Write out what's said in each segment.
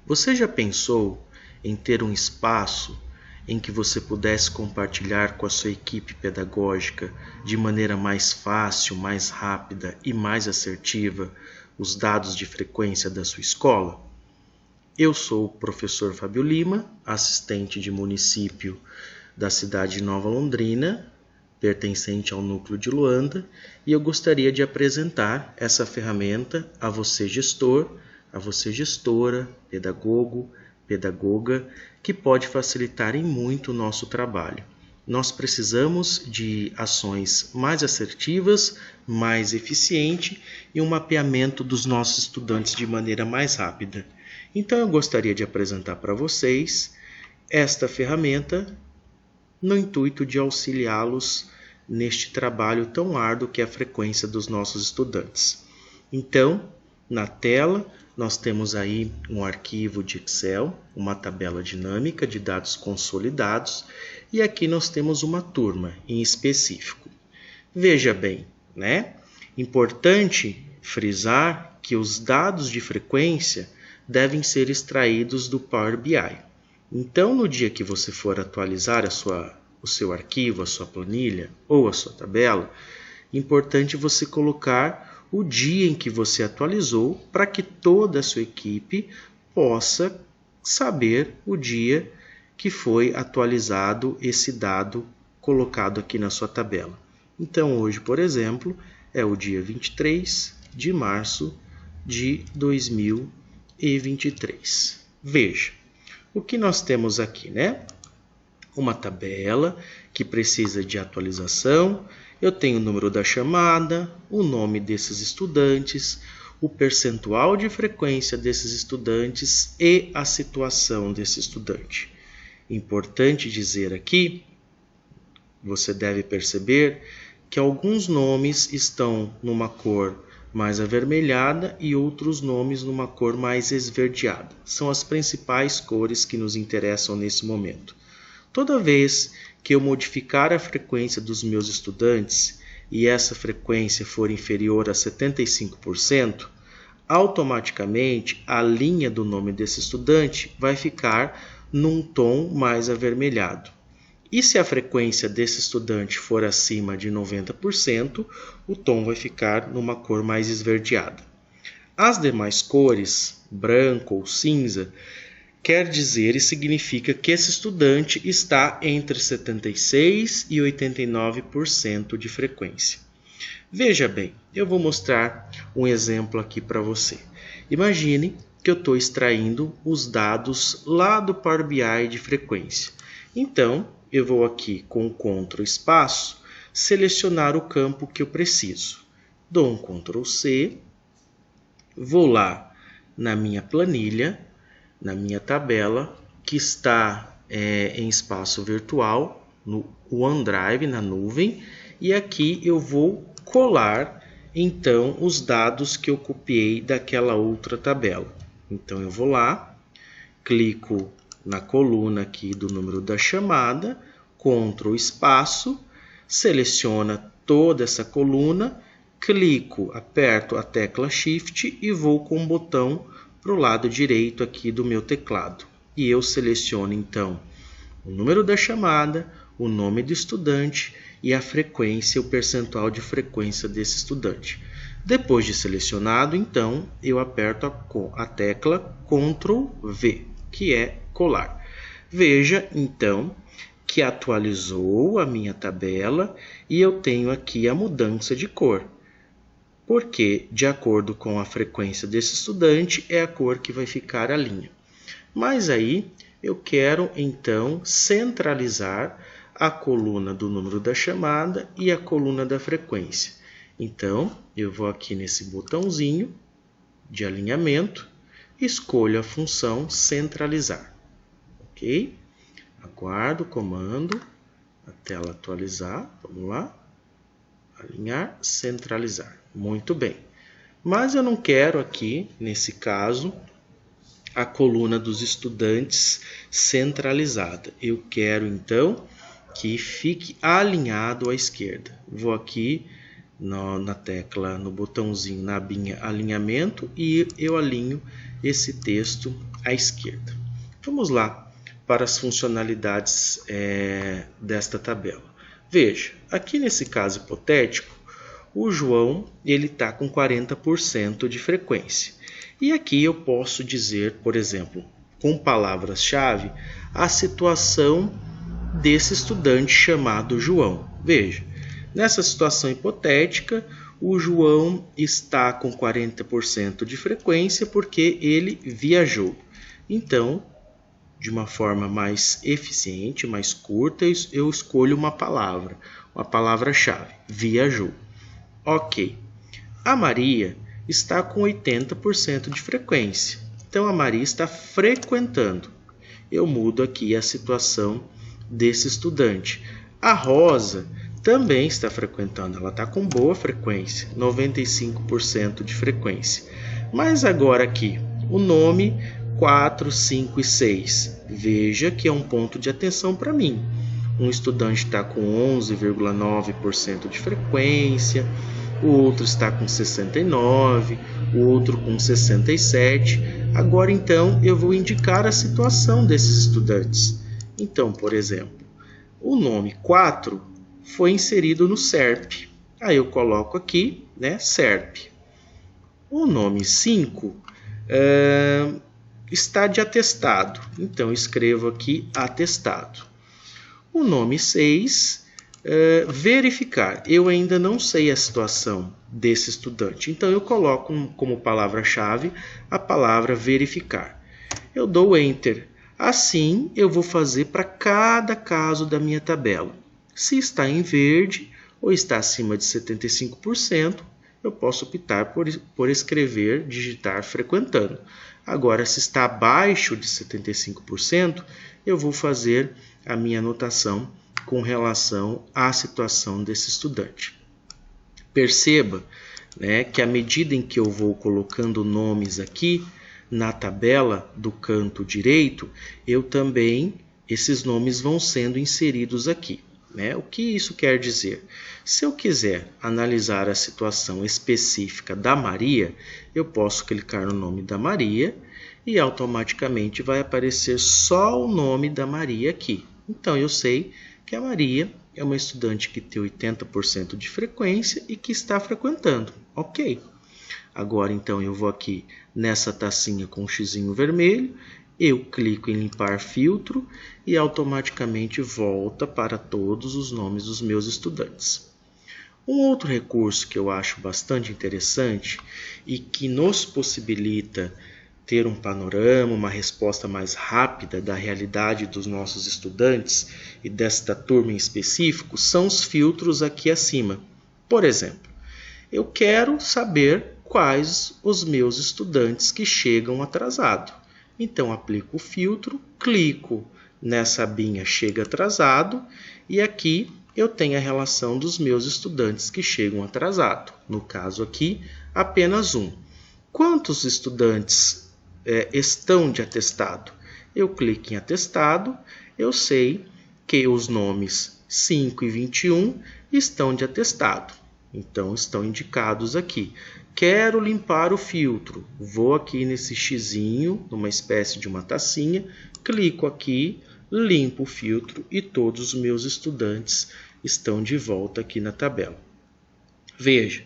Você já pensou em ter um espaço em que você pudesse compartilhar com a sua equipe pedagógica de maneira mais fácil, mais rápida e mais assertiva os dados de frequência da sua escola? Eu sou o professor Fábio Lima, assistente de município da cidade de Nova Londrina, pertencente ao núcleo de Luanda, e eu gostaria de apresentar essa ferramenta a você gestor, a você gestora, pedagogo, pedagoga, que pode facilitar em muito o nosso trabalho. Nós precisamos de ações mais assertivas, mais eficientes e um mapeamento dos nossos estudantes de maneira mais rápida. Então eu gostaria de apresentar para vocês esta ferramenta no intuito de auxiliá-los neste trabalho tão árduo que é a frequência dos nossos estudantes. Então, na tela, nós temos aí um arquivo de Excel, uma tabela dinâmica de dados consolidados, e aqui nós temos uma turma em específico. Veja bem, né? Importante frisar que os dados de frequência devem ser extraídos do Power BI. Então, no dia que você for atualizar o seu arquivo, a sua planilha ou a sua tabela, é importante você colocar o dia em que você atualizou para que toda a sua equipe possa saber o dia que foi atualizado esse dado colocado aqui na sua tabela. Então, hoje, por exemplo, é o dia 23 de março de 2023. Veja. O que nós temos aqui, né? Uma tabela que precisa de atualização. Eu tenho o número da chamada, o nome desses estudantes, o percentual de frequência desses estudantes e a situação desse estudante. Importante dizer aqui, você deve perceber que alguns nomes estão numa cor mais avermelhada e outros nomes numa cor mais esverdeada. São as principais cores que nos interessam nesse momento. Toda vez que eu modificar a frequência dos meus estudantes e essa frequência for inferior a 75%, automaticamente a linha do nome desse estudante vai ficar num tom mais avermelhado. E se a frequência desse estudante for acima de 90%, o tom vai ficar numa cor mais esverdeada. As demais cores, branco ou cinza, quer dizer e significa que esse estudante está entre 76% e 89% de frequência. Veja bem, eu vou mostrar um exemplo aqui para você. Imagine que eu estou extraindo os dados lá do Power BI de frequência. Então, eu vou aqui com o Ctrl espaço, selecionar o campo que eu preciso. Dou um Ctrl C, vou lá na minha planilha, na minha tabela, que está em espaço virtual, no OneDrive, na nuvem, e aqui eu vou colar, então, os dados que eu copiei daquela outra tabela. Então, eu vou lá, clico na coluna aqui do número da chamada, Ctrl espaço, seleciona toda essa coluna, clico, aperto a tecla Shift e vou com o botão para o lado direito aqui do meu teclado. E eu seleciono então o número da chamada, o nome do estudante e a frequência, o percentual de frequência desse estudante. Depois de selecionado, então, eu aperto a tecla Ctrl V, que é colar. Veja, então, que atualizou a minha tabela e eu tenho aqui a mudança de cor. Porque, de acordo com a frequência desse estudante, é a cor que vai ficar a linha. Mas aí, eu quero, então, centralizar a coluna do número da chamada e a coluna da frequência. Então, eu vou aqui nesse botãozinho de alinhamento, escolho a função centralizar. Ok? Aguardo o comando, a tela atualizar. Vamos lá. Alinhar, centralizar. Muito bem. Mas eu não quero aqui, nesse caso, a coluna dos estudantes centralizada. Eu quero, então, que fique alinhado à esquerda. Vou aqui na tecla, no botãozinho, na abinha alinhamento, e eu alinho esse texto à esquerda. Vamos lá para as funcionalidades desta tabela. Veja, aqui nesse caso hipotético, o João está com 40% de frequência. E aqui eu posso dizer, por exemplo, com palavras-chave, a situação desse estudante chamado João. Veja, nessa situação hipotética, o João está com 40% de frequência porque ele viajou. Então, de uma forma mais eficiente, mais curta, eu escolho uma palavra-chave, viajou. Ok. A Maria está com 80% de frequência. Então, a Maria está frequentando. Eu mudo aqui a situação desse estudante. A Rosa também está frequentando. Ela está com boa frequência, 95% de frequência. Mas agora aqui, o nome 4, 5 e 6. Veja que é um ponto de atenção para mim. Um estudante está com 11,9% de frequência, o outro está com 69%, o outro com 67%. Agora, então, eu vou indicar a situação desses estudantes. Então, por exemplo, o nome 4 foi inserido no SERP. Aí eu coloco aqui, SERP. O nome 5 está de atestado. Então, eu escrevo aqui atestado. O nome 6, verificar. Eu ainda não sei a situação desse estudante. Então, eu coloco como palavra-chave a palavra verificar. Eu dou Enter. Assim, eu vou fazer para cada caso da minha tabela. Se está em verde ou está acima de 75%, eu posso optar por escrever, digitar frequentando. Agora, se está abaixo de 75%, eu vou fazer a minha anotação com relação à situação desse estudante. Perceba, que à medida em que eu vou colocando nomes aqui na tabela do canto direito, esses nomes vão sendo inseridos aqui. O que isso quer dizer? Se eu quiser analisar a situação específica da Maria, eu posso clicar no nome da Maria e automaticamente vai aparecer só o nome da Maria aqui. Então, eu sei que a Maria é uma estudante que tem 80% de frequência e que está frequentando. Ok. Agora, então, eu vou aqui nessa tacinha com o xizinho vermelho, eu clico em limpar filtro e automaticamente volta para todos os nomes dos meus estudantes. Um outro recurso que eu acho bastante interessante e que nos possibilita ter um panorama, uma resposta mais rápida da realidade dos nossos estudantes e desta turma em específico, são os filtros aqui acima. Por exemplo, eu quero saber quais os meus estudantes que chegam atrasados. Então, aplico o filtro, clico nessa abinha Chega Atrasado e aqui eu tenho a relação dos meus estudantes que chegam atrasados. No caso aqui, apenas um. Quantos estudantes estão de atestado? Eu clico em atestado, eu sei que os nomes 5 e 21 estão de atestado. Então, estão indicados aqui. Quero limpar o filtro. Vou aqui nesse xizinho, numa espécie de uma tacinha, clico aqui, limpo o filtro e todos os meus estudantes estão de volta aqui na tabela. Veja,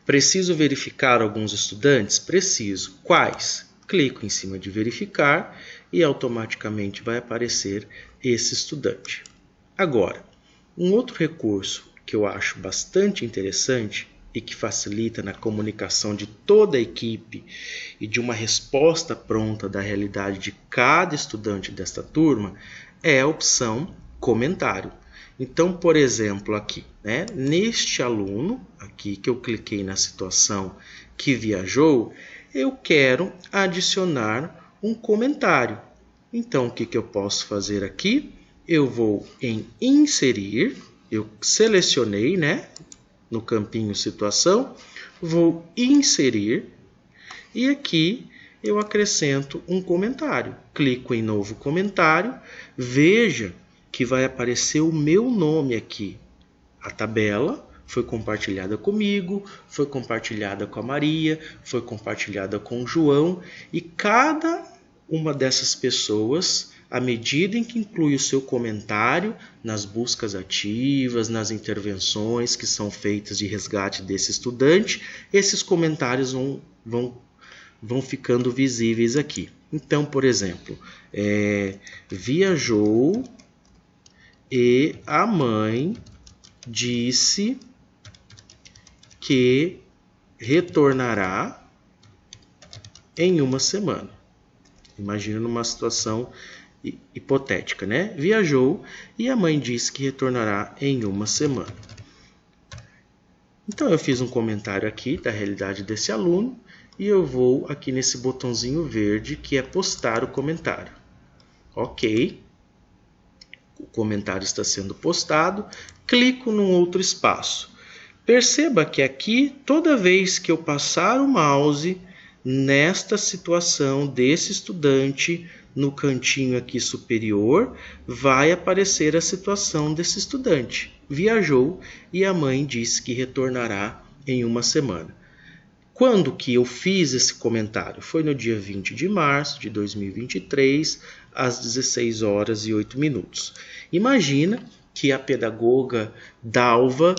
preciso verificar alguns estudantes? Preciso. Quais? Clico em cima de verificar e automaticamente vai aparecer esse estudante. Agora, um outro recurso que eu acho bastante interessante e que facilita na comunicação de toda a equipe e de uma resposta pronta da realidade de cada estudante desta turma é a opção comentário. Então, por exemplo, aqui, neste aluno, aqui que eu cliquei na situação que viajou, eu quero adicionar um comentário. Então, o que eu posso fazer aqui? Eu vou em inserir, eu selecionei, no campinho situação, vou inserir e aqui eu acrescento um comentário. Clico em novo comentário, veja que vai aparecer o meu nome aqui. A tabela foi compartilhada comigo, foi compartilhada com a Maria, foi compartilhada com o João e cada uma dessas pessoas, à medida em que inclui o seu comentário nas buscas ativas, nas intervenções que são feitas de resgate desse estudante, esses comentários vão ficando visíveis aqui. Então, por exemplo, viajou e a mãe disse que retornará em uma semana. Imagina numa situação hipotética, né? Viajou e a mãe disse que retornará em uma semana. Então eu fiz um comentário aqui da realidade desse aluno e eu vou aqui nesse botãozinho verde que é postar o comentário. Ok. O comentário está sendo postado. Clico num outro espaço. Perceba que aqui, toda vez que eu passar o mouse nesta situação desse estudante, no cantinho aqui superior, vai aparecer a situação desse estudante. Viajou e a mãe disse que retornará em uma semana. Quando que eu fiz esse comentário? Foi no dia 20 de março de 2023, às 16 horas e 8 minutos. Imagina que a pedagoga Dalva,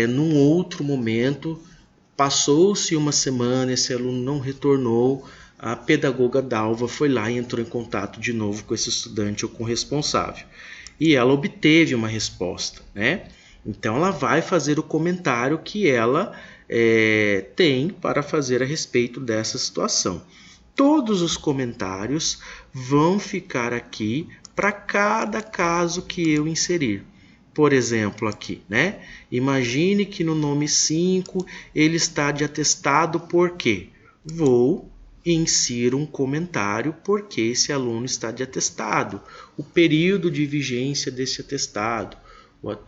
num outro momento, passou-se uma semana, esse aluno não retornou, a pedagoga Dalva foi lá e entrou em contato de novo com esse estudante ou com o responsável. E ela obteve uma resposta, né? Então ela vai fazer o comentário que ela tem para fazer a respeito dessa situação. Todos os comentários vão ficar aqui para cada caso que eu inserir. Por exemplo, aqui, né? Imagine que no nome 5 ele está de atestado por quê? Vou e insiro um comentário porque esse aluno está de atestado, o período de vigência desse atestado.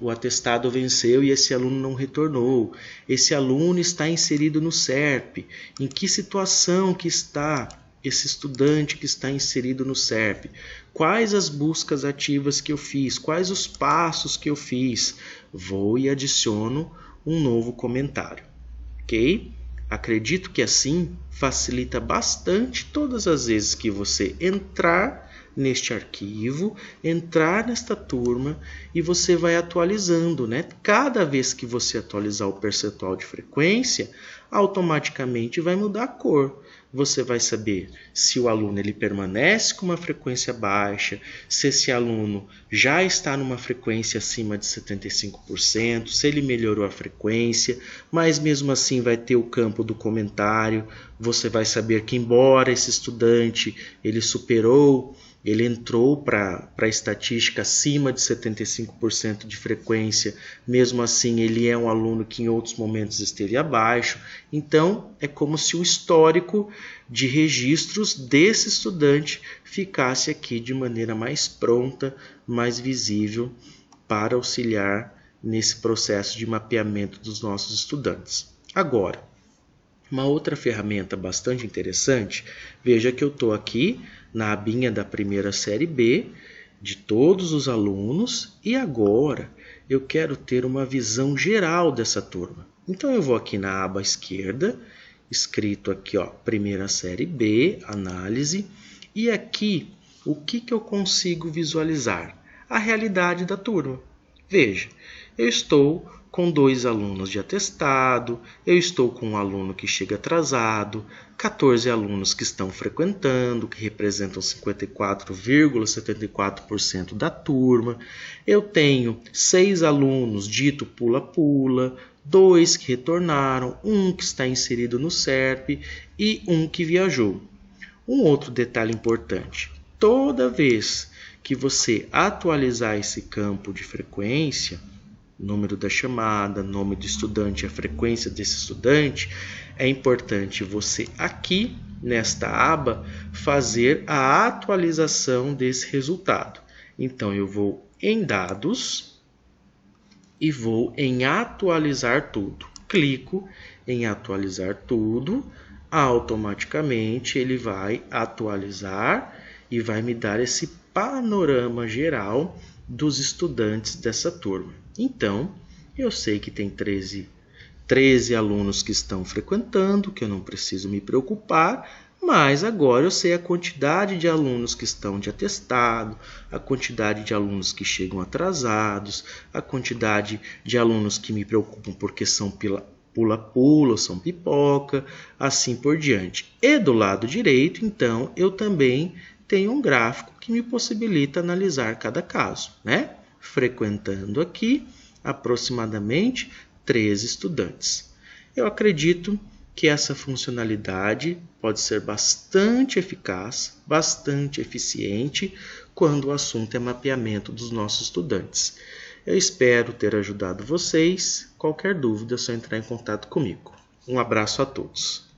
O atestado venceu e esse aluno não retornou. Esse aluno está inserido no SERP. Em que situação que está esse estudante que está inserido no SERP? Quais as buscas ativas que eu fiz? Quais os passos que eu fiz? Vou e adiciono um novo comentário, ok? Acredito que assim facilita bastante todas as vezes que você entrar neste arquivo, entrar nesta turma e você vai atualizando, né? Cada vez que você atualizar o percentual de frequência, automaticamente vai mudar a cor. Você vai saber se o aluno ele permanece com uma frequência baixa, se esse aluno já está numa frequência acima de 75%, se ele melhorou a frequência, mas mesmo assim vai ter o campo do comentário. Você vai saber que embora esse estudante ele superou, ele entrou para a estatística acima de 75% de frequência, mesmo assim ele é um aluno que em outros momentos esteve abaixo. Então, é como se o histórico de registros desse estudante ficasse aqui de maneira mais pronta, mais visível, para auxiliar nesse processo de mapeamento dos nossos estudantes. Agora, uma outra ferramenta bastante interessante, veja que eu estou aqui na abinha da primeira série B, de todos os alunos, e agora eu quero ter uma visão geral dessa turma. Então eu vou aqui na aba esquerda, escrito aqui, ó, primeira série B, análise, e aqui o que eu consigo visualizar? A realidade da turma. Veja, eu estou com 2 alunos de atestado, eu estou com um aluno que chega atrasado, 14 alunos que estão frequentando, que representam 54,74% da turma, eu tenho 6 alunos dito pula-pula, 2 que retornaram, 1 que está inserido no SERP e 1 que viajou. Um outro detalhe importante, toda vez que você atualizar esse campo de frequência, número da chamada, nome do estudante, a frequência desse estudante, é importante você aqui nesta aba fazer a atualização desse resultado. Então eu vou em dados e vou em atualizar tudo. Clico em atualizar tudo, automaticamente ele vai atualizar e vai me dar esse panorama geral dos estudantes dessa turma. Então, eu sei que tem 13 alunos que estão frequentando, que eu não preciso me preocupar, mas agora eu sei a quantidade de alunos que estão de atestado, a quantidade de alunos que chegam atrasados, a quantidade de alunos que me preocupam porque são pula-pula, são pipoca, assim por diante. E do lado direito, então, eu também tenho um gráfico que me possibilita analisar cada caso, né? Frequentando aqui aproximadamente 3 estudantes. Eu acredito que essa funcionalidade pode ser bastante eficaz, bastante eficiente quando o assunto é mapeamento dos nossos estudantes. Eu espero ter ajudado vocês. Qualquer dúvida é só entrar em contato comigo. Um abraço a todos.